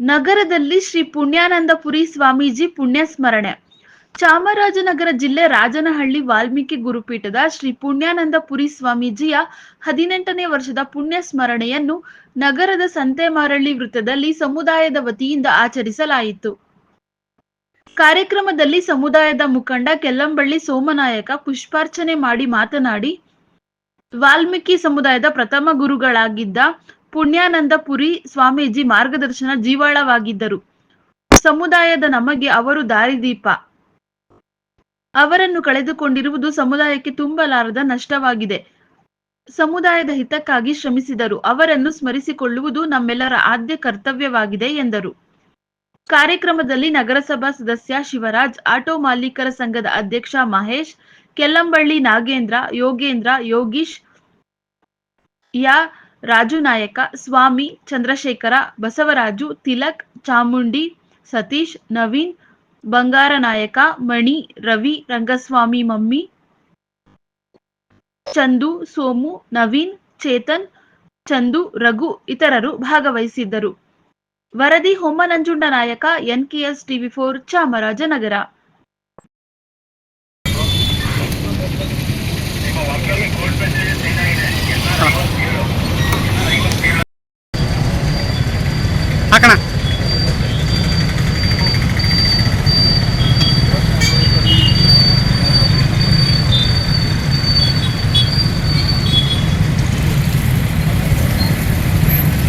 ನಗರದಲ್ಲಿ ಶ್ರೀ ಪುಣ್ಯಾನಂದಪುರಿ ಸ್ವಾಮೀಜಿ ಪುಣ್ಯಸ್ಮರಣೆ. ಚಾಮರಾಜನಗರ ಜಿಲ್ಲೆ ರಾಜನಹಳ್ಳಿ ವಾಲ್ಮೀಕಿ ಗುರುಪೀಠದ ಶ್ರೀ ಪುಣ್ಯಾನಂದಪುರಿ ಸ್ವಾಮೀಜಿಯ 18ನೇ ವರ್ಷದ ಪುಣ್ಯ ಸ್ಮರಣೆಯನ್ನು ನಗರದ ಸಂತೆಮಾರಳ್ಳಿ ವೃತ್ತದಲ್ಲಿ ಸಮುದಾಯದ ವತಿಯಿಂದ ಆಚರಿಸಲಾಯಿತು. ಕಾರ್ಯಕ್ರಮದಲ್ಲಿ ಸಮುದಾಯದ ಮುಖಂಡ ಕೆಲ್ಲಂಬಳ್ಳಿ ಸೋಮನಾಯಕ ಪುಷ್ಪಾರ್ಚನೆ ಮಾಡಿ ಮಾತನಾಡಿ, ವಾಲ್ಮೀಕಿ ಸಮುದಾಯದ ಪ್ರಥಮ ಗುರುಗಳಾಗಿದ್ದ ಪುಣ್ಯಾನಂದಪುರಿ ಸ್ವಾಮೀಜಿ ಮಾರ್ಗದರ್ಶನ ಜೀವಾಳವಾಗಿದ್ದರು. ಸಮುದಾಯದ ನಮಗೆ ಅವರು ದಾರಿದೀಪ. ಅವರನ್ನು ಕಳೆದುಕೊಂಡಿರುವುದು ಸಮುದಾಯಕ್ಕೆ ತುಂಬಲಾರದ ನಷ್ಟವಾಗಿದೆ. ಸಮುದಾಯದ ಹಿತಕ್ಕಾಗಿ ಶ್ರಮಿಸಿದರು. ಅವರನ್ನು ಸ್ಮರಿಸಿಕೊಳ್ಳುವುದು ನಮ್ಮೆಲ್ಲರ ಆದ್ಯ ಕರ್ತವ್ಯವಾಗಿದೆ ಎಂದರು. ಕಾರ್ಯಕ್ರಮದಲ್ಲಿ ನಗರಸಭಾ ಸದಸ್ಯ ಶಿವರಾಜ್, ಆಟೋ ಮಾಲೀಕರ ಸಂಘದ ಅಧ್ಯಕ್ಷ ಮಹೇಶ್, ಕೆಲ್ಲಂಬಳ್ಳಿ ನಾಗೇಂದ್ರ, ಯೋಗೇಂದ್ರ, ಯೋಗೀಶ್, ಯಾ ರಾಜುನಾಯಕ, ಸ್ವಾಮಿ, ಚಂದ್ರಶೇಖರ, ಬಸವರಾಜು, ತಿಲಕ್, ಚಾಮುಂಡಿ, ಸತೀಶ್, ನವೀನ್, ಬಂಗಾರನಾಯಕ, ಮಣಿ, ರವಿ, ರಂಗಸ್ವಾಮಿ, ಮಮ್ಮಿ, ಚಂದು, ಸೋಮು, ನವೀನ್, ಚೇತನ್, ಚಂದು, ರಘು ಇತರರು ಭಾಗವಹಿಸಿದ್ದರು. ವರದಿ ಹೊಮ್ಮನಂಜುಂಡ ನಾಯಕ, NKS TV4 ಚಾಮರಾಜನಗರ.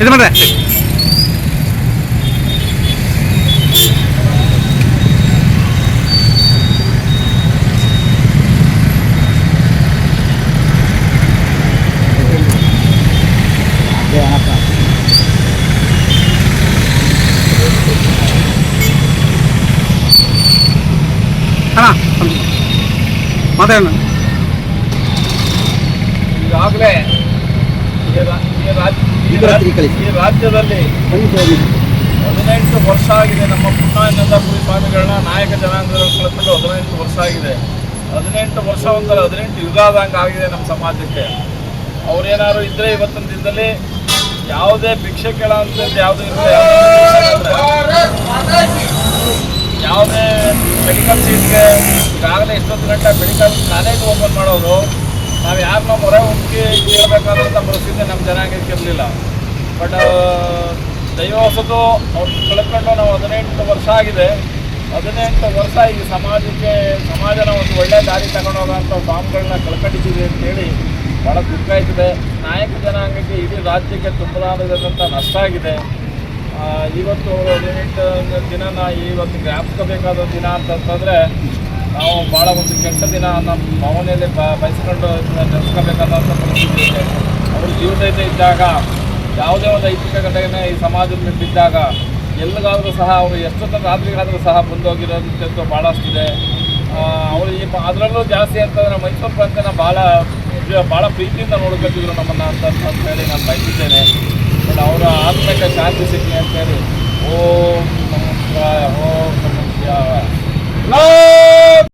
ಇದು ಮಾಡ್ರೆ ಮಾತಾಡೋಣ. ಈಗಾಗಲೇ ಈ ರಾಜ್ಯದಲ್ಲಿ 18 ವರ್ಷ ಆಗಿದೆ. ನಮ್ಮ ಪುಣ್ಯಾನಂದಪುರಿ ಸ್ವಾಮಿಗಳನ್ನ ನಾಯಕ ಜನಾಂಗದಲ್ಲಿ ಕಳೆದುಕೊಂಡು 18 ವರ್ಷ ಆಗಿದೆ. 18 ವರ್ಷ ಒಂಥರ 18 ಯುಗಾದಂಗೆ ಆಗಿದೆ ನಮ್ಮ ಸಮಾಜಕ್ಕೆ. ಅವ್ರೇನಾದ್ರು ಇದ್ದರೆ ಇವತ್ತಿನ ದಿನದಲ್ಲಿ ಯಾವುದೇ ಭಿಕ್ಷೆ ಕೇಳೋಂಥದ್ದು ಯಾವುದೂ ಇರಲಿಲ್ಲ. ಯಾವುದೇ ಮೆಡಿಕಲ್ ಸೀಟ್ಗೆ ಈಗಾಗಲೇ ಇಷ್ಟೊಂದು ಗಂಟೆ ಮೆಡಿಕಲ್ ಕಾಲೇಜ್ ಓಪನ್ ಮಾಡೋರು. ನಾವು ಯಾರನ್ನ ಮೊರೆ ಹೋಗಿ ಕೇಳಬೇಕಾದಂಥ ಪರಿಸ್ಥಿತಿ ನಮ್ಮ ಜನಾಂಗಕ್ಕೆ ಇರಲಿಲ್ಲ. ಬಟ್ ದೈವವಸತು ಅವ್ರು ಕಳ್ಕೊಂಡು ನಾವು 18 ವರ್ಷ ಆಗಿದೆ. 18 ವರ್ಷ ಈ ಸಮಾಜನ ಒಂದು ಒಳ್ಳೆಯ ದಾರಿ ತಗೊಂಡು ಹೋಗೋಂಥ ಸ್ವಾಮಿಗಳನ್ನ ಕಳ್ಕೊಂಡಿದ್ದೀವಿ ಅಂತೇಳಿ ಭಾಳ ದುಃಖ ಆಯ್ತದೆ. ನಾಯಕ ಜನಾಂಗಕ್ಕೆ ಇಡೀ ರಾಜ್ಯಕ್ಕೆ ತುಂಬಲಾರದಂಥ ನಷ್ಟ ಆಗಿದೆ. ಇವತ್ತು 18 ದಿನನ ಇವತ್ತು ಜ್ಞಾಪಿಸ್ಕೋಬೇಕಾದ ದಿನ ಅಂತಂತಂದರೆ ನಾವು ಭಾಳ ಒಂದು ಕೆಟ್ಟ ದಿನ ನಮ್ಮ ಭಾವನೆಯಲ್ಲಿ ಬಯಸ್ಕೊಂಡು ನೆನೆಸ್ಕೋಬೇಕಾದಂಥ ಪರಿಸ್ಥಿತಿ ಇದೆ. ಅವರು ಜೀವದೈತೆ ಇದ್ದಾಗ ಯಾವುದೇ ಒಂದು ಐತಿಕ ಘಟನೆ ಈ ಸಮಾಜದಲ್ಲಿ ಬಿದ್ದಾಗ ಎಲ್ಲಿಗಾದರೂ ಸಹ ಅವರು ಎಷ್ಟೊತ್ತ ರಾತ್ರಿಗಾದರೂ ಸಹ ಬಂದೋಗಿರೋಂಥದ್ದು ಭಾಳಷ್ಟಿದೆ. ಅವರು ಅದರಲ್ಲೂ ಜಾಸ್ತಿ ಅಂತಂದರೆ ಮೈಸೂರು ಪ್ರಾಂತ್ಯನ ಭಾಳ ಪ್ರೀತಿಯಿಂದ ನೋಡ್ಕೊತಿದ್ರು ನಮ್ಮನ್ನು ಅಂತ ಹೇಳಿ ನಾನು ಬಯಸಿದ್ದೇನೆ. ಬಟ್ ಅವರ ಆತ್ಮಕ ಶಾಂತಿ ಸಿಗಲಿ ಅಂತೇಳಿ ಓಂ ನಮಃ ಶಿವಾಯ, ಓಂ ನಮಃ ಶಿವಾಯ.